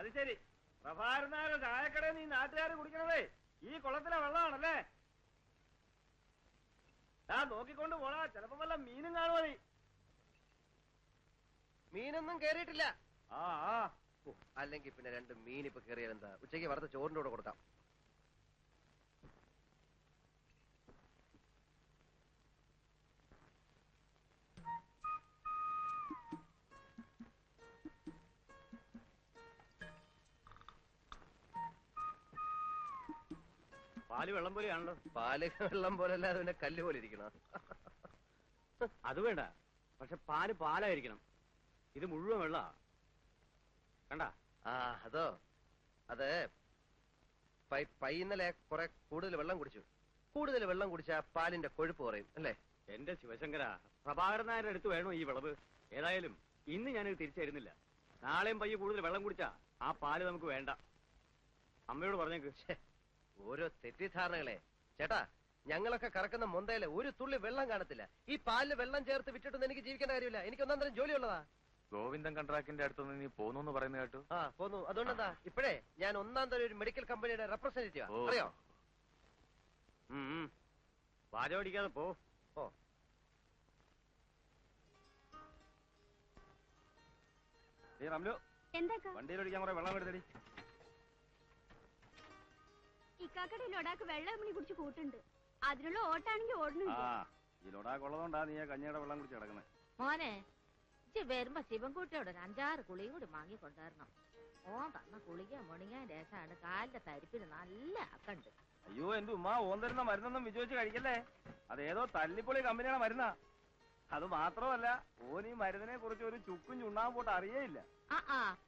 അത് ശരി. പ്രഭാകരനാരുടെ ചായക്കടയിൽ നീ നാട്ടുകാർ കുടിക്കണതേ ഈ കുളത്തിലെ വെള്ളമാണല്ലേ? ഞാൻ നോക്കിക്കൊണ്ട് പോടാ, ചിലപ്പോ വല്ല മീനും കാണുമോ? നീ മീനൊന്നും കേറിയിട്ടില്ല. ആ അല്ലെങ്കിൽ പിന്നെ 2 മീൻ ഇപ്പൊ കേറിയാൽ എന്താ? ഉച്ചയ്ക്ക് വറുത്ത ചോറിന്റെ കൂടെ കൊടുക്കാം. പാല് വെള്ളം പോലെയാണല്ലോ. പാല് വെള്ളം പോലല്ല, അതിന്റെ കല്ല് പോലെ ഇരിക്കണം. അത് വേണ്ട, പക്ഷെ പാല് പാലായിരിക്കണം. ഇത് മുഴുവൻ വെള്ള കണ്ട. അതോ അത് പയ്യുന്നലെ കുറെ കൂടുതൽ വെള്ളം കുടിച്ചു. കൂടുതൽ വെള്ളം കുടിച്ചാ പാലിന്റെ കൊഴുപ്പ് കുറയും അല്ലേ? എന്റെ ശിവശങ്കര, പ്രഭാകരനാരുടെ അടുത്ത് വേണോ ഈ വിളവ്? ഏതായാലും ഇന്ന് ഞാനിത് തിരിച്ചു തരുന്നില്ല. നാളെയും പയ്യെ കൂടുതൽ വെള്ളം കുടിച്ചാ ആ പാല് നമുക്ക് വേണ്ട. അമ്മയോട് പറഞ്ഞേക്ക്. ഓരോ തെറ്റിദ്ധാരണകളെ ചേട്ടാ. ഞങ്ങളൊക്കെ കറക്കുന്ന മൊന്തയില് ഒരു തുള്ളി വെള്ളം കാണത്തില്ല. ഈ പാലില് വെള്ളം ചേർത്ത് വിട്ടിട്ടൊന്നും എനിക്ക് ജീവിക്കേണ്ട കാര്യമില്ല. എനിക്ക് ഒന്നാം തരം ജോലിയുള്ളതാ. ഗോവിന്ദൻ കൺട്രാക്ടിന്റെ അടുത്തുനിന്ന് നീ പോന്നു പറയുന്നത് കേട്ടു. പോന്നു. അതുകൊണ്ടെന്താ ഇപ്പോഴേ ഞാൻ ഒന്നാം തരം ഒരു മെഡിക്കൽ കമ്പനിയുടെ റെപ്രസെന്റേറ്റീവാ. അറിയോ? വാചോടിക്കാതെ പോ. വണ്ടിയിലൊടിക്കാൻ കുറെ വെള്ളം എടുത്തടി. ഇക്കാക്കടെ ലൊടാക്ക് വെള്ളം കുടിച്ച് കൂട്ടുണ്ട്. അതിനുള്ള ഓട്ടാണെങ്കിൽ ഓടുന്നുണ്ട്. ഈ ലൊടാക്കുള്ളതുകൊണ്ടാ നീ കഞ്ഞിയുടെ വെള്ളം കുടിച്ച് കിടക്കുന്നത്. മോനെ വരുമ്പോ ശിവൻകുട്ടിയോട് 5-6 കുളിയും കൂടി വാങ്ങിക്കൊണ്ടുവരണം. ഓൻ തന്ന കുളിക്കാൻ മുണിങ്ങാൻ രസമാണ്. കാലിന്റെ തരിപ്പിന് നല്ല അക്കണ്ട്. അയ്യോ എന്റെ ഉമ്മ, ഓൻ തരുന്ന മരുന്നൊന്നും വിജയിച്ച് കഴിക്കല്ലേ. അതേതോ തല്ലിപ്പൊളി കമ്പനിയുടെ മരുന്നാ. അത് മാത്രമല്ല, ഓൻ ഈ മരുന്നിനെ കുറിച്ച് ഒരു ചുക്കും ചുണ്ണാൻ പോട്ട് അറിയേയില്ല.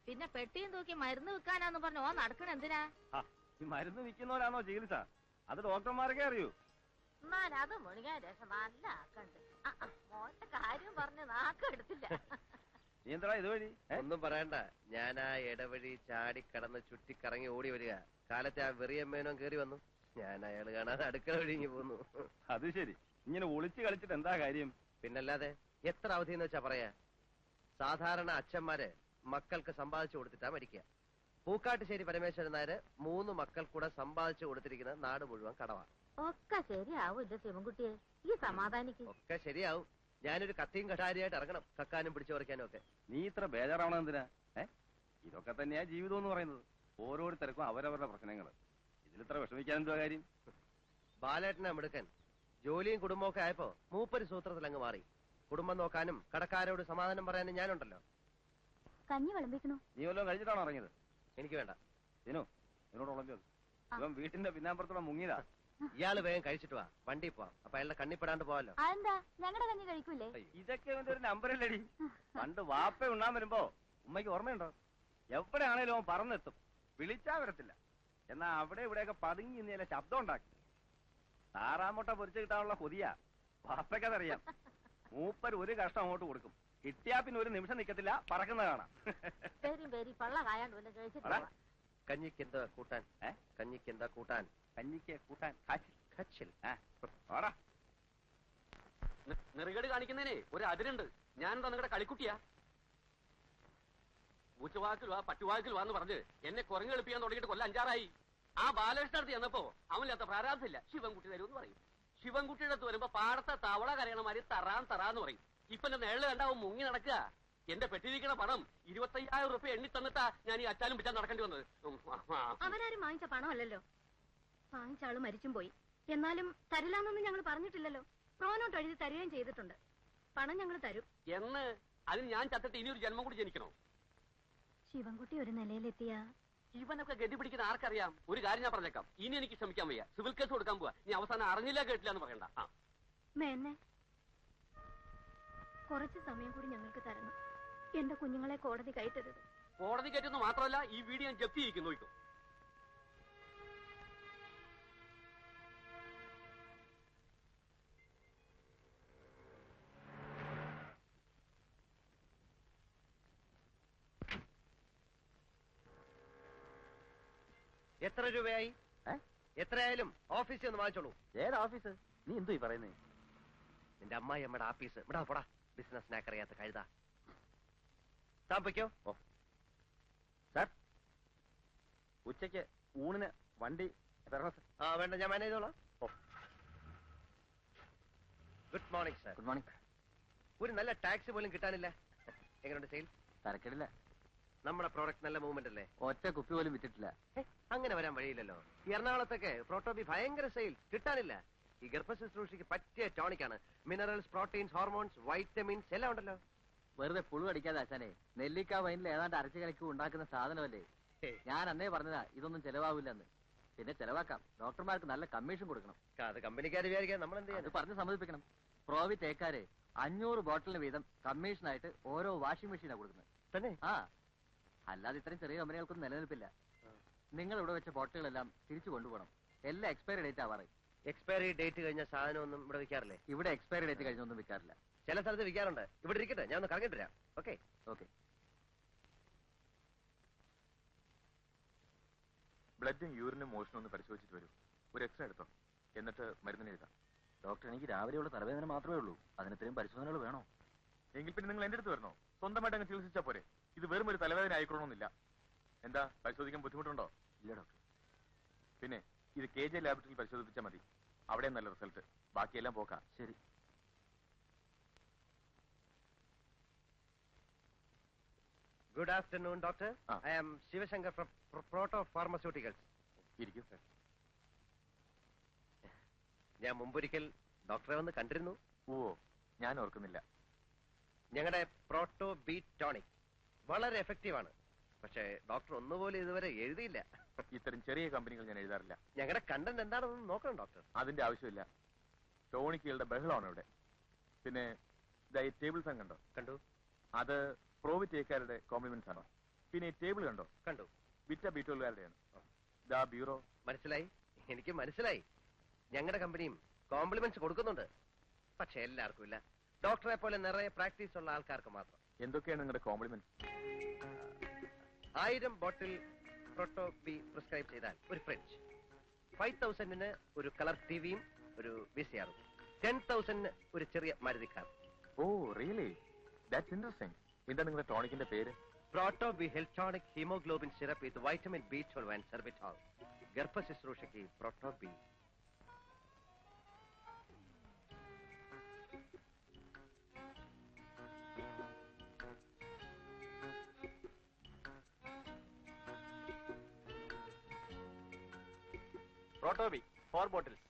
പിന്നെ പെട്ടിയും തൂക്കി മരുന്ന് വിൽക്കാനാന്ന് പറഞ്ഞു ഓൻ നടക്കണ എന്തിനാ? ഈ മരുന്ന് വിൽക്കുന്നവരാണോ ചികിത്സ? അത് ഡോക്ടർമാർക്കേ അറിയൂ. എന്നാലും അത് മുണിങ്ങാൻ രസം നല്ല ആക്കണ്ട്. മോന്റെ കാര്യം പറഞ്ഞ് നാക്കെടുത്തില്ല. നീ എന്താ ഇതുവഴി? ഒന്നും പറയണ്ട. ഞാൻ ആ ഇടവഴി ചാടിക്കടന്ന് ചുറ്റിക്കറങ്ങി ഓടി വരിക. കാലത്തെ ആ വെറിയമ്മേനോ കേറി വന്നു. ഞാൻ അയാൾ കാണാതെ അടുക്കള ഒഴുങ്ങി പോന്നു. അത് ശരി. ഇങ്ങനെ ഒളിച്ചു കളിച്ചിട്ട് എന്താ കാര്യം? പിന്നല്ലാതെ എത്ര അവധിയെന്ന് വെച്ചാ പറയാ. സാധാരണ അച്ഛന്മാര് മക്കൾക്ക് സമ്പാദിച്ചു കൊടുത്തിട്ടാ മരിക്കുക. പൂക്കാട്ടുശ്ശേരി പരമേശ്വരൻ നായര് 3 മക്കൾ കൂടെ സമ്പാദിച്ചു കൊടുത്തിരിക്കുന്ന നാട് മുഴുവൻ കടവാ. ഒക്കെ ശരിയാവും എന്റെ ശിവൻകുട്ടിയെ. ഈ സമാധാനിക്ക്. ഒക്കെ ശരിയാവും. ഞാനൊരു കത്തിയും കഠാരിയായിട്ട് ഇറങ്ങണം, കക്കാനും പിടിച്ചു പറിക്കാനും ഒക്കെ. നീ ഇത്ര ബേജാറാവണം എന്തിനാ? ഇതൊക്കെ തന്നെയാ ജീവിതം എന്ന് പറയുന്നത്. ഓരോരുത്തർക്കും അവരവരുടെ പ്രശ്നങ്ങൾ. ഇതിലിത്ര വിഷമിക്കാൻ എന്തുവാ കാര്യം? ബാലേട്ടനെ മിടുക്കൻ. ജോലിയും കുടുംബമൊക്കെ ആയപ്പോ മൂപ്പര് സൂത്രത്തിൽ അങ്ങ് മാറി. കുടുംബം നോക്കാനും കടക്കാരോട് സമാധാനം പറയാനും ഞാനുണ്ടല്ലോ. കഞ്ഞി വിളമ്പിക്കണോ? നീ വല്ലതും കഴിച്ചിട്ടാണോ ഇറങ്ങിയത്? എനിക്ക് വേണ്ട. എന്നോട് ഉളമ്പിയത് ഇവൻ വീട്ടിന്റെ പിന്നാമ്പുറത്തോടെ മുങ്ങിയതാ. ഇയാള് വേഗം കഴിച്ചിട്ട് വാ, വണ്ടി പോവാം. അപ്പൊ അയാളുടെ കണ്ണിപ്പെടാണ്ട് പോവാലോ. അതെന്താ? ഞങ്ങളുടെ കഞ്ഞി കഴിക്കൂലേ? ഇതൊക്കെ ഇവന്റെ ഒരു നമ്പറല്ലടി. പണ്ട് വാപ്പ ഉണ്ണാൻ വരുമ്പോ ഉമ്മയ്ക്ക് ഓർമ്മയുണ്ടോ? എവിടെയാണേലും അവൻ പറന്നെത്തും. വിളിച്ചാ വരത്തില്ല. എന്നാ അവിടെ ഇവിടെയൊക്കെ പതുങ്ങി ഇന്നലെ ശബ്ദം ഉണ്ടാക്കി. താറാമുട്ട പൊരിച്ചു കിട്ടാനുള്ള കൊതിയാ. വാപ്പയ്ക്കതറിയാം. മൂപ്പർ ഒരു കഷ്ടം അങ്ങോട്ട് കൊടുക്കും. കിട്ടിയാ പിന്നെ ഒരു നിമിഷം നിക്കത്തില്ല, പറക്കുന്ന കാണാം. കഞ്ഞിക്ക് എന്താ കൂട്ടാൻ? കഞ്ഞിക്ക് എന്താ കൂട്ടാൻ? കഞ്ഞിക്ക് കൂട്ടാൻ നെറുകേട് കാണിക്കുന്നതിനെ ഒരു അതിരുണ്ട്. ഞാനെന്താ നിങ്ങളുടെ കളിക്കുട്ടിയാ? പൂച്ചവാക്കിൽ വാ പട്ടുവാക്കിൽ വാന്ന് പറഞ്ഞ് എന്നെ കുരങ്ങ് എളുപ്പിക്കാൻ തുടങ്ങിയിട്ട് കൊല്ലം 5-6 ആ ബാലകൃഷ്ണ അടുത്ത് ചെന്നപ്പോ അവനില്ലാത്ത പ്രാരാബ്ധമില്ല. ശിവൻകുട്ടി തരുമെന്ന് പറയും. ശിവൻകുട്ടിയുടെ അടുത്ത് വരുമ്പോ പാടത്തെ തവള കരയണമാതിരി തറാന്ന് പറയും. ഇപ്പൊ എന്റെ നേളില് കണ്ടാവും മുങ്ങി നടക്കുക. എന്റെ പെട്ടിരിക്കണ പണം 25,000 രൂപ എണ്ണി തന്നിട്ടാ ഞാൻ ഈ അച്ചാലും പിച്ചാൻ നടക്കേണ്ടി വന്നത്. അവരാരും വാങ്ങിച്ച പണമല്ലല്ലോ. വാങ്ങിച്ച ആള് മരിച്ചും പോയി. എന്നാലും തരില്ലാന്നൊന്നും ഞങ്ങൾ പറഞ്ഞിട്ടില്ലല്ലോ. പ്രോനോട്ട് എഴുതി തരികയും ചെയ്തിട്ടുണ്ട്. പണം ഞങ്ങൾ തരും എന്ന്. അതിന് ഞാൻ ചത്തിട്ട് ഇനി ഒരു ജന്മം കൂടി ജനിക്കണോ? ശിവൻകുട്ടി ഒരു നിലയിലെത്തിയ ഇവനൊക്കെ ഗതി പിടിക്കുന്ന ആർക്കറിയാം? ഒരു കാര്യം ഞാൻ പറഞ്ഞേക്കാം. ഇനി എനിക്ക് ശ്രമിക്കാൻ വയ്യ. സിവിൽ കേസ് കൊടുക്കാൻ പോവാ. നീ അവസാനം അറിഞ്ഞില്ല കേട്ടില്ല എന്ന് പറയണ്ട. മേന്നെ കുറച്ച് സമയം കൂടി ഞങ്ങൾക്ക് തരണം. എന്റെ കുഞ്ഞുങ്ങളെ കോടതി കയറ്റരുത്. കോടതി കയറ്റുന്നു മാത്രമല്ല, ഈ വീഡിയോ ഞാൻ ജപ്തി ചെയ്യിക്കും. നോക്കൂ. എത്ര രൂപയായി? എത്രയായാലും ഓഫീസിൽ ഒന്ന് വാങ്ങിച്ചോളൂ. ഏതാ ഓഫീസ്? നീ എന്തോ ഈ പറയുന്നേ? നിന്റെ അമ്മായി അമ്മയുടെ ആഫീസ്. ഇവിടെ പോടാ, ബിസിനസ്സിനാക്കറിയാത്ത കഴുതാ. താൻ പൊയ്ക്കോ. സാർ, ഉച്ചയ്ക്ക് ഊണിന് വണ്ടി ആ വേണ്ട, ഞാൻ മാനേജ് ചെയ്തോളാം. Good morning sir. Good morning. ഒരു നല്ല ടാക്സി പോലും കിട്ടാനില്ല. എങ്ങനെയുണ്ട് സെയിൽ? തരക്കേടില്ല. നമ്മുടെ പ്രോഡക്റ്റ് നല്ല മൂവ്മെന്റ് അല്ലേ? ഒറ്റ കുപ്പി പോലും വിറ്റിട്ടില്ല. അങ്ങനെ വരാൻ വഴിയില്ലല്ലോ. ഈ എറണാകുളത്തൊക്കെ പ്രോട്ടോബി ഭയങ്കര സെയിൽ, കിട്ടാനില്ല. ഈ ഗർഭശുശ്രൂഷയ്ക്ക് പറ്റിയ ടോണിക്കാണ്. മിനറൽസ്, പ്രോട്ടീൻസ്, ഹോർമോൺസ്, വൈറ്റമിൻസ് എല്ലാം ഉണ്ടല്ലോ. വെറുതെ പുളു അടിക്കാതെ ആശാനെ, നെല്ലിക്ക വൈനിൽ ഏതാണ്ട് അരച്ചു കലക്കി ഉണ്ടാക്കുന്ന സാധനമല്ലേ. ഞാൻ അന്നേ പറഞ്ഞതാ ഇതൊന്നും ചെലവാവില്ലെന്ന്. പിന്നെ ചെലവാക്കാം, ഡോക്ടർമാർക്ക് നല്ല കമ്മീഷൻ കൊടുക്കണം. അത് കമ്പനിക്കാർ വിചാരിക്കാൻ നമ്മൾ എന്ത് അത് ചെയ്യാൻ? പറഞ്ഞ് സമ്മതിപ്പിക്കണം. പ്രോവി തേക്കാര് 500 ബോട്ടിലിന് വീതം കമ്മീഷനായിട്ട് ഓരോ വാഷിംഗ് മെഷീനാ കൊടുക്കുന്നത്. തന്നെ? ആ, അല്ലാതെ ഇത്രയും ചെറിയ കമ്പനികൾക്കൊന്നും നിലനിൽപ്പില്ല. നിങ്ങൾ ഇവിടെ വെച്ച ബോട്ടിലുകളെല്ലാം തിരിച്ചു കൊണ്ടുപോകണം. എല്ലാം എക്സ്പയറി ഡേറ്റ് ആവാറായി. എക്സ്പയറി ഡേറ്റ് കഴിഞ്ഞ സാധനം ഒന്നും ഇവിടെ വിൽക്കാറില്ലേ? ഇവിടെ എക്സ്പയറി ഡേറ്റ് കഴിഞ്ഞൊന്നും വിൽക്കാറില്ല. ചില സ്ഥലത്ത് വിൽക്കാറുണ്ട്. ഇവിടെ ഇരിക്കട്ടെ, ഞാൻ ഒന്ന് കറങ്ങിട്ട് വരാം. Okay okay. ബ്ലഡും യൂറിനും മോഷനും ഒന്ന് പരിശോധിച്ചിട്ട് വരൂ. ഒരു എക്സ്റേ എടുത്തോ, എന്നിട്ട് മരുന്നിന് എഴുതാം. ഡോക്ടർ, എനിക്ക് രാവിലെയുള്ള തലവേദന മാത്രമേ ഉള്ളൂ. അതിനിത്രയും പരിശോധനകൾ വേണോ? എങ്കിൽ പിന്നെ നിങ്ങൾ എന്റെ അടുത്ത് വരണോ? സ്വന്തമായിട്ട് അങ്ങ് ചികിത്സിച്ചാ പോരെ. ഇത് വെറും ഒരു തലവേദന ആയിക്കൊള്ളണമെന്നില്ല. എന്താ, പരിശോധിക്കാൻ ബുദ്ധിമുട്ടുണ്ടോ? ഇല്ല ഡോക്ടർ. പിന്നെ ഇത് KJ ലാബറട്ടറിയിൽ പരിശോധിപ്പിച്ചാൽ മതി. അവിടെ നല്ല റിസൾട്ട്. ബാക്കിയെല്ലാം പോക്കാം. ശരി. Good afternoon doctor. I am Shivashankar from proto pharmaceuticals. ഇരിക്കും. ഞാൻ മുമ്പൊരിക്കൽ ഡോക്ടറെ വന്ന് കണ്ടിരുന്നു. ഓ, ഞാൻ ഓർക്കുന്നില്ല. ഞങ്ങളുടെ പ്രോട്ടോ ബീറ്റ് ടോണിക് വളരെ എഫക്റ്റീവ് ആണ്. പക്ഷേ ഡോക്ടർ ഒന്നുപോലെ ഇതുവരെ എഴുതിയില്ല. ഇത്തരം ചെറിയ കമ്പനികൾ ഞാൻ എഴുതാറില്ല. ഞങ്ങളുടെ കണ്ടന്റ് എന്താണെന്ന് നോക്കണം ഡോക്ടർ. അതിന്റെ ആവശ്യമില്ല. ടോണിക്കുകളുടെ ബഹളമാണ് ഇവിടെ. പിന്നെ ഈ ടേബിൾ ഫാൻ കണ്ടോ? കണ്ടു. അത് പ്രോവിറ്റേക്കാരുടെ കോംപ്ലിമെന്റ്സ് ആണോ? പിന്നെ ഈ ടേബിൾ കണ്ടോ? കണ്ടു. വിറ്റ ബീറ്റോളുകാരുടെയാണ്. ദാ ബ്യൂറോ. മനസ്സിലായി, എനിക്ക് മനസ്സിലായി. ഞങ്ങളുടെ കമ്പനിയും കോംപ്ലിമെന്റ്സ് കൊടുക്കുന്നുണ്ട്. പക്ഷെ എല്ലാവർക്കും ഇല്ല. ഡോക്ടറെ പോലെ നിറയെ പ്രാക്ടീസ് ഉള്ള ആൾക്കാർക്ക് മാത്രം. എന്തൊക്കെയാണ് നിങ്ങളുടെ compliments? 1000 bottle Proto B prescribe ചെയ്താൽ ഒരു ഫ്രിഡ്ജ്, 5000-ന് ഒരു കളർ ടിവിയും ഒരു VCR, 10,000-ന് ഒരു ചെറിയ Maruti car. Oh really, that's interesting. എന്താ നിങ്ങളുടെ ടോണിക്കിന്റെ പേര്? Proto B heltonic haemoglobin syrup with vitamin B12 and sorbitol. ഗർഭശുശ്രൂഷയ്ക്ക് പ്രോട്ടോ ബി. Proto B 4 bottles.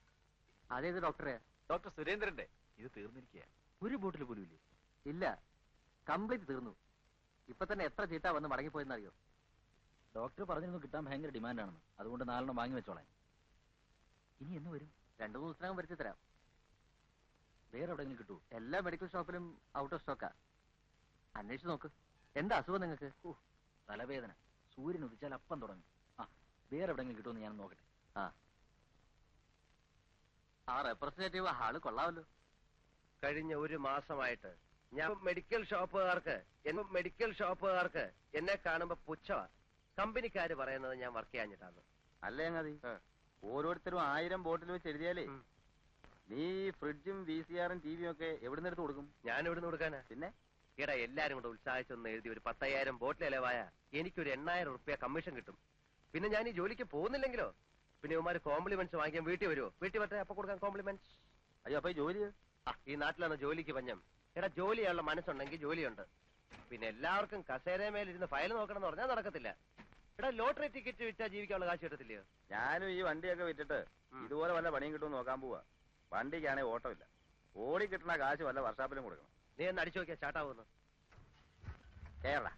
അതേത് ഡോക്ടറെ? ഡോക്ടർ സുരേന്ദ്രന്റെ. ഇത് തീർന്നിരിക്കുക. ഒരു ബോട്ടിൽ പോലും ഇല്ലേ? ഇല്ല, കംപ്ലീറ്റ് തീർന്നു. ഇപ്പൊ തന്നെ എത്ര ചീട്ടാ വന്ന് മടങ്ങിപ്പോയെന്നറിയോ? ഡോക്ടർ പറഞ്ഞിരുന്നു കിട്ടാൻ ഭയങ്കര ഡിമാൻഡാണെന്ന്. അതുകൊണ്ട് 4 വാങ്ങി വെച്ചോളാം. ഇനി എന്ന് വരും? 2-3 ദിവസത്തിനകം വരുത്തി തരാം. വേറെ എവിടെയെങ്കിലും കിട്ടുമോ? എല്ലാ മെഡിക്കൽ ഷോപ്പിലും ഔട്ട് ഓഫ് സ്റ്റോക്കാ. അന്വേഷിച്ച് നോക്ക്. എന്താ അസുഖം നിങ്ങൾക്ക്? തലവേദന. സൂര്യൻ ഉദിച്ചാൽ അപ്പം തുടങ്ങും. ആ, വേറെ എവിടെയെങ്കിലും കിട്ടുമെന്ന് ഞാൻ നോക്കട്ടെ. ആ റെപ്രസെന്റേറ്റീവ് ആള് കൊള്ളാമല്ലോ. കഴിഞ്ഞ ഒരു മാസമായിട്ട് ഞാൻ മെഡിക്കൽ ഷോപ്പുകാർക്ക് എന്നെ കാണുമ്പോ പുച്ഛമാ. കമ്പനിക്കാര് പറയുന്നത് ഞാൻ വർക്ക് ചെയ്യാഞ്ഞിട്ടാണ്. അല്ലേ അങ്ങതി, ഓരോരുത്തരും 1000 ബോട്ടിൽ വെച്ച് എഴുതിയാലേ നീ ഫ്രിഡ്ജും VCR-ഉം TV-യും ഒക്കെ എവിടുന്ന് എടുത്ത് കൊടുക്കും? ഞാൻ ഇവിടുന്ന് കൊടുക്കാനാ? പിന്നെ ഈടാ എല്ലാരും കൂടെ ഉത്സാഹിച്ചൊന്ന് എഴുതി ഒരു 10,000 ബോട്ടിൽ ഇലവായ എനിക്കൊരു 8,000 റുപ്യ കമ്മീഷൻ കിട്ടും. പിന്നെ ഞാൻ ഈ ജോലിക്ക് പോകുന്നില്ലെങ്കിലോ? പിന്നെ ഇവന്മാര് കോംപ്ലിമെന്റ്സ് വാങ്ങിക്കാൻ വീട്ടിൽ വരുമോ? വീട്ടിൽ വരട്ടെ, അപ്പൊ കൊടുക്കാൻ കോംപ്ലിമെന്റ്സ്. അയ്യോ, അപ്പൊ ഈ ജോലി ഈ നാട്ടിലാണ് ജോലിക്ക് പഞ്ഞം. എടാ, ജോലി ചെയ്യാനുള്ള മനസ്സുണ്ടെങ്കിൽ ജോലിയുണ്ട്. പിന്നെ എല്ലാവർക്കും കസേരമേലിരുന്ന് ഫയൽ നോക്കണം എന്ന് പറഞ്ഞാൽ നടക്കത്തില്ല. എടാ, ലോട്ടറി ടിക്കറ്റ് വിറ്റാ ജീവിക്കാനുള്ള കാശ് കിട്ടത്തില്ലയോ? ഞാനും ഈ വണ്ടിയൊക്കെ വിറ്റിട്ട് ഇതുപോലെ വല്ല പണിയും കിട്ടുമെന്ന് നോക്കാൻ പോവാ. വണ്ടിക്കാണെങ്കിൽ ഓട്ടോ ഇല്ല. ഓടി കിട്ടുന്ന കാശ് വല്ല വർഷാപ്പിലും കൊടുക്കണം. നീ ഒന്ന് അടിച്ചു നോക്കിയാ ചാട്ടാവുന്നു. കേരള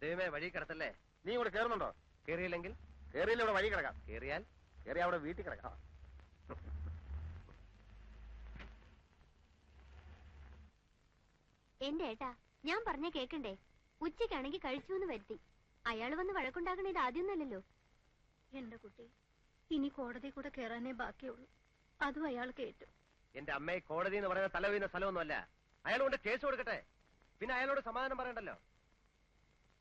ദൈവമേ, വഴി കിടത്തല്ലേ. നീ ഇവിടെ കേറുന്നുണ്ടോ? കേറിയില്ലെങ്കിൽ? കേറിയില്ല, ഇവിടെ വഴി കിടക്കാം. കേറിയാൽ? കേറി അവിടെ വീട്ടിൽ കിടക്കാം. എന്റെ ഏട്ടാ, ഞാൻ പറഞ്ഞ കേക്കണ്ടേ? ഉച്ചയ്ക്കാണെങ്കിൽ കഴിച്ചു എന്ന് വരുത്തി. അയാള് വന്ന് വഴക്കുണ്ടാക്കണ ഇത് ആദ്യമൊന്നല്ലല്ലോ. എന്റെ കുട്ടി, ഇനി കോടതി കൂടെ കയറാനേ ബാക്കിയുള്ളൂ. അതും അയാൾ കേട്ടു. എന്റെ അമ്മയെ കോടതി എന്ന് പറയുന്ന തല വീഴുന്ന സ്ഥലമൊന്നുമല്ല. അയാൾ കൊണ്ട് കേസ് കൊടുക്കട്ടെ. പിന്നെ അയാളോട് സമാധാനം പറയണ്ടല്ലോ.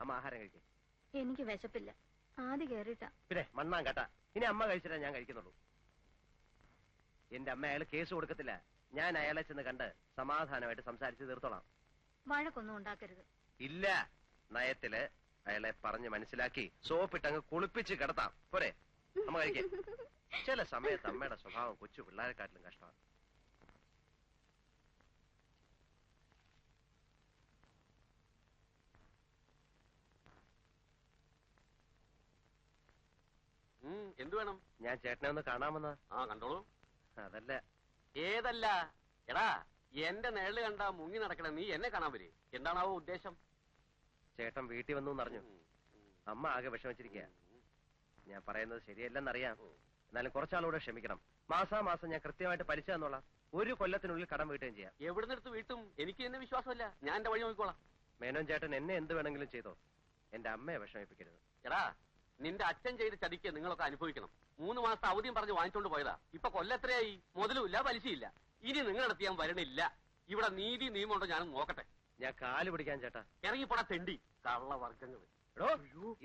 അമ്മ ആഹാരം കഴിക്കും. എനിക്ക് വിശപ്പില്ല. ആദ്യം കേറിട്ടാ. പിന്നെ മണ്ണാൻ കേട്ടാ. ഇനി അമ്മ കഴിച്ചിട്ടാ ഞാൻ കഴിക്കുന്നുള്ളൂ. എന്റെ അമ്മ അയാൾ കേസ് കൊടുക്കത്തില്ല. ഞാൻ അയാളെ ചെന്ന് കണ്ട് സമാധാനമായിട്ട് സംസാരിച്ച് തീർത്തോളാം. വഴക്കൊന്നും ഉണ്ടാക്കരുത്. ഇല്ല, നയത്തില് അയാളെ പറഞ്ഞ് മനസ്സിലാക്കി സോപ്പിട്ടങ്ങ് കുളിപ്പിച്ച് കിടത്താം പോരെ? അമ്മ കഴിക്കാം. ചില സമയത്ത് അമ്മയുടെ സ്വഭാവം കൊച്ചു പിള്ളേരെക്കാട്ടിലും കഷ്ടമാണ്. എന്ത് വേണം? ഞാൻ ചേട്ടനെ ഒന്ന് കാണാമെന്നാ. ആ കണ്ടോളൂ. അതല്ല. ഏതല്ല? എടാ എന്റെ നിഴല് കണ്ടാ മുങ്ങി നടക്കണ നീ എന്നെ കാണാൻ വരെ. എന്താണാവോ ഉദ്ദേശം? ചേട്ടൻ വീട്ടിൽ വന്നു എന്നറിഞ്ഞു. അമ്മ ആകെ വിഷമിച്ചിരിക്കുക. ഞാൻ പറയുന്നത് ശരിയല്ലെന്നറിയാം. എന്നാലും കുറച്ചാളൂടെ ക്ഷമിക്കണം. മാസാമാസം ഞാൻ കൃത്യമായിട്ട് പലിശ തന്നോളാം. 1 കൊല്ലത്തിനുള്ളിൽ കടം വീട്ടുകയും ചെയ്യാം. എവിടുന്നെടുത്ത് വീട്ടും? എനിക്ക് എന്നെ വിശ്വാസമല്ല. ഞാൻ എന്റെ വഴി നോക്കിക്കോളാം. മേനോൻ ചേട്ടൻ എന്നെ എന്ത് വേണമെങ്കിലും ചെയ്തോ, എന്റെ അമ്മയെ വിഷമിപ്പിക്കരുത്. എടാ നിന്റെ അച്ഛൻ ചെയ്ത് ചതിക്ക് നിങ്ങളൊക്കെ അനുഭവിക്കണം. 3 മാസത്തെ അവധിയും പറഞ്ഞ് വാങ്ങിച്ചോണ്ട് പോയതാ. ഇപ്പൊ കൊല്ലത്രയായി. മുതലുമില്ല പലിശയില്ല. ഇനി നിങ്ങളടുത്ത് ഞാൻ വരണില്ല. ഇവിടെ നീതി നിയമമുണ്ടോ ഞാനും നോക്കട്ടെ. ഞാൻ കാല് പിടിക്കാൻ ചേട്ടാ. ഇറങ്ങിപ്പോടാ തെണ്ടി കള്ളവർഗങ്ങൾ. എടോ,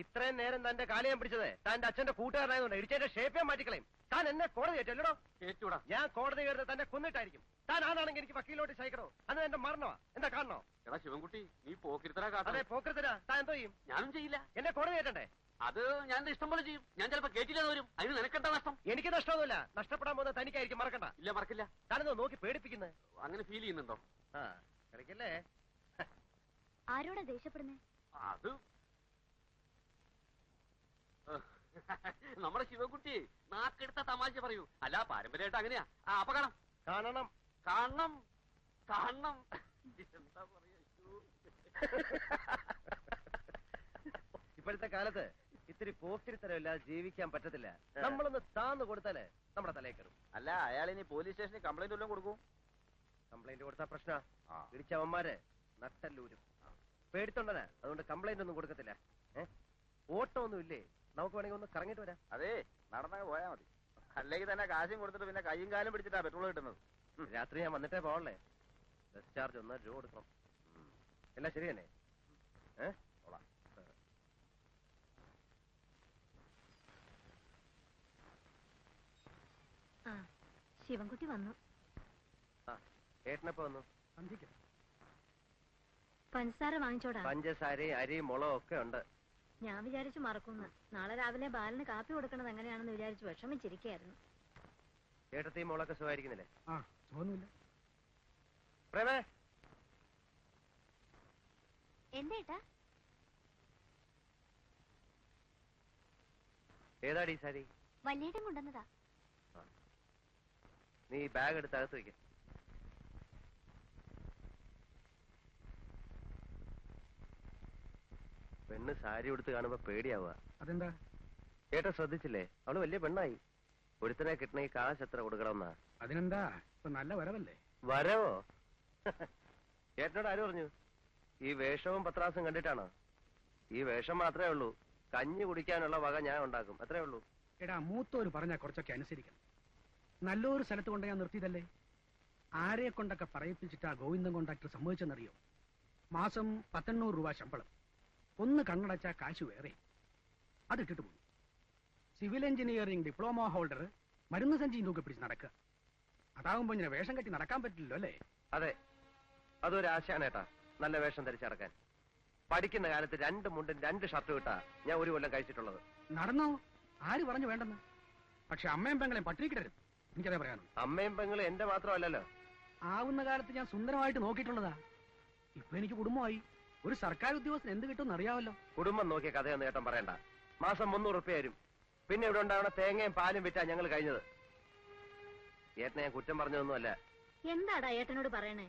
ഇത്രയും നേരം തന്റെ കാല് ഞാൻ പിടിച്ചത് തന്റെ അച്ഛന്റെ കൂട്ടുകാരനായതുകൊണ്ട് ഇടിച്ചതിന്റെ ഷേപ്പ് ഞാൻ മാറ്റിക്കളയും. താൻ എന്നെ കോടതി കയറ്റല്ലോ. കേട്ടൂടാ. ഞാൻ കോടതി കയറുന്നത് തന്നെ കൊന്നിട്ടായിരിക്കും. താൻ ആണാണെങ്കിൽ എനിക്ക് വക്കീലോട്ട് സഹിക്കണോ? അന്ന് എന്റെ മരണമാ. എന്താ കാണണോ? എടാ ശിവൻകുട്ടി നീ പോക്കിരുത്തരാ കാട്ടെ. അതെ പോക്കരുത്തരാ. താൻ എന്തോ ചെയ്യും? ഞാനും ചെയ്യില്ല. എന്നെ കോടതി കയറ്റണ്ടേ? അത് ഞാൻ എന്റെ ഇഷ്ടം പോലെ ചെയ്യും. ഞാൻ ചിലപ്പോ കേട്ടില്ലെന്ന് വരും. അതിന് നിനക്കെന്താ നഷ്ടം? എനിക്ക് നഷ്ടമൊന്നുമില്ല. നഷ്ടപ്പെടാൻ പോകുന്ന തനിക്കായിരിക്കും. മറക്കണ്ട. ഇല്ല മറക്കില്ല. താനെന്തോ നോക്കി പേടിപ്പിക്കുന്നത്? അങ്ങനെ ഫീൽ ചെയ്യുന്നുണ്ടോ? ആ കളിക്കല്ലേ. ആരോടാ ദേഷ്യപ്പെടുന്നേ? അത് നമ്മുടെ ശിവൻകുട്ടി നാക്കെടുത്ത തമാശ പറയൂ. അല്ല പാരമ്പര്യമായിട്ട് അങ്ങനെയാ. അപകടം കാണണം. കാണണം കാണണം. എന്താ പറയാ? ഇപ്പോഴത്തെ കാലത്ത് ഇത്തിരി പോക്കിരിത്തരമില്ലാതെ ജീവിക്കാൻ പറ്റത്തില്ല. നമ്മളൊന്ന് താന്ന് കൊടുത്താലേ നമ്മുടെ തലയിൽ കയറും. അല്ല അയാൾ ഇനി പോലീസ് സ്റ്റേഷനിൽ കംപ്ലൈന്റ് വല്ലതും കൊടുക്കും? കംപ്ലൈന്റ് കൊടുത്താ പ്രശ്ന. ഇടിച്ചവന്മാര് നട്ടല്ലൂരും. പേടിത്തൊണ്ടനാ. അതുകൊണ്ട് കംപ്ലൈന്റ് ഒന്നും കൊടുക്കത്തില്ല. ഓട്ടം ഒന്നും ഇല്ലേ? നമുക്ക് വേണമെങ്കിൽ ഒന്ന് കറങ്ങിട്ട് വരാം. അതെ നടന്നങ്ങ് പോയാ മതി. അല്ലെങ്കിൽ തന്നെ കാശും കൊടുത്തിട്ട് പിന്നെ കൈയും കാലും പിടിച്ചിട്ടാ പെട്രോൾ കിട്ടുന്നത്. രാത്രി ഞാൻ വന്നിട്ടേ പോകണല്ലേ. ബസ് ചാർജ് 1 രൂപ കൊടുക്കണം. എല്ലാം ശരി തന്നെ. ശിവൻകുട്ടി വന്നു. ഏട്ടനപ്പോ വന്നു. പഞ്ചസാര വാങ്ങിച്ചോടാ. പഞ്ചസാരയും അരിയും മുളകും ഒക്കെ ഉണ്ട്. ഞാൻ വിചാരിച്ചു മറക്കുന്നു. നാളെ രാവിലെ ബാലന് കാപ്പി കൊടുക്കണത് എങ്ങനെയാണെന്ന് വിചാരിച്ചു വിഷമിച്ചിരിക്കായിരുന്നു. ഏട്ടത്തെയും മോളൊക്കെ സുഖമായിരിക്കുന്നില്ലേ? എന്തേട്ടാ? ഏതാടി സാരി? വല്യേട്ടൻ കൊണ്ടുവന്നതാ. നീ ബാഗ് എടുത്ത് അകത്ത് വയ്ക്ക. പെണ്ണ് സാരി ഉടുത്ത് കാണുമ്പോ പേടിയാവുക. അതെന്താ? ഏട്ടാ ശ്രദ്ധിച്ചില്ലേ? അവള് വലിയ പെണ്ണായി. ഒരുത്തനെ കിട്ടണമെങ്കിൽ കാശ് എത്ര കൊടുക്കണമെന്നാ? അതിനെന്താ ഇപ്പൊ നല്ല വരവല്ലേ? വരവോ? ഏട്ടനോട് ആര് പറഞ്ഞു? ഈ വേഷവും പത്രാസും കണ്ടിട്ടാണോ? ഈ വേഷം മാത്രമേ ഉള്ളൂ. കഞ്ഞി കുടിക്കാനുള്ള വക ഞാൻ ഉണ്ടാക്കും. അത്രേ ഉള്ളൂ. എടാ മൂത്തോര് പറഞ്ഞാൽ കുറച്ചൊക്കെ അനുസരിക്കണം. നല്ലൊരു സ്ഥലത്ത് കൊണ്ട് ഞാൻ നിർത്തിയതല്ലേ. ആരെ കൊണ്ടൊക്കെ പറയിപ്പിച്ചിട്ടാ ഗോവിന്ദൻ കോൺട്രാക്ടർ സമ്മതിച്ചെന്നറിയോ? മാസം 1800 രൂപ ശമ്പളം. ഒന്ന് കണ്ണടച്ചാ കാശ് വേറെ. അതിട്ടിട്ട് പോയി. സിവിൽ എഞ്ചിനീയറിംഗ് ഡിപ്ലോമ ഹോൾഡർ മരുന്ന് സഞ്ചി തൂക്കി പിടിച്ച് നടക്കുക. അതാകുമ്പോ ഇങ്ങനെ വേഷം കെട്ടി നടക്കാൻ പറ്റില്ലല്ലോ അല്ലേ? അതെ, അതൊരാശാനേട്ടാ നല്ല വേഷം ധരിച്ചടക്കാൻ. പഠിക്കുന്ന കാലത്ത് 2 മുണ്ടും 2 ഷർട്ടും ഇട്ടാ ഞാൻ 1 കൊല്ലം കഴിച്ചിട്ടുള്ളത്. നടന്നോ? ആര് പറഞ്ഞു വേണ്ടെന്ന്? പക്ഷെ അമ്മയും പെങ്ങളെയും പട്ടിണിക്കിടരുത്. എനിക്കതേ പറയാനുള്ളൂ. അമ്മയും പെങ്ങളും എന്റെ മാത്രമല്ലല്ലോ. ആവുന്ന കാലത്ത് ഞാൻ സുന്ദരമായിട്ട് നോക്കിയിട്ടുള്ളതാ. ഇപ്പൊ എനിക്ക് കുടുംബമായി. ഒരു സർക്കാർ ഉദ്യോഗസ്ഥന് എന്ത് കിട്ടുമെന്ന് അറിയാമല്ലോ. കുടുംബം നോക്കിയ കഥയൊന്നും ഏട്ടൻ പറയണ്ട. മാസം 300 റുപ്യ തരും. പിന്നെ ഇവിടെ ഉണ്ടാവണ തേങ്ങയും പാലും വിറ്റാ ഞങ്ങൾ കഴിഞ്ഞത്. ഏട്ടനെ ഞാൻ കുറ്റം പറഞ്ഞതൊന്നുമല്ല. എന്താടാ ഏട്ടനോട് പറയണേ?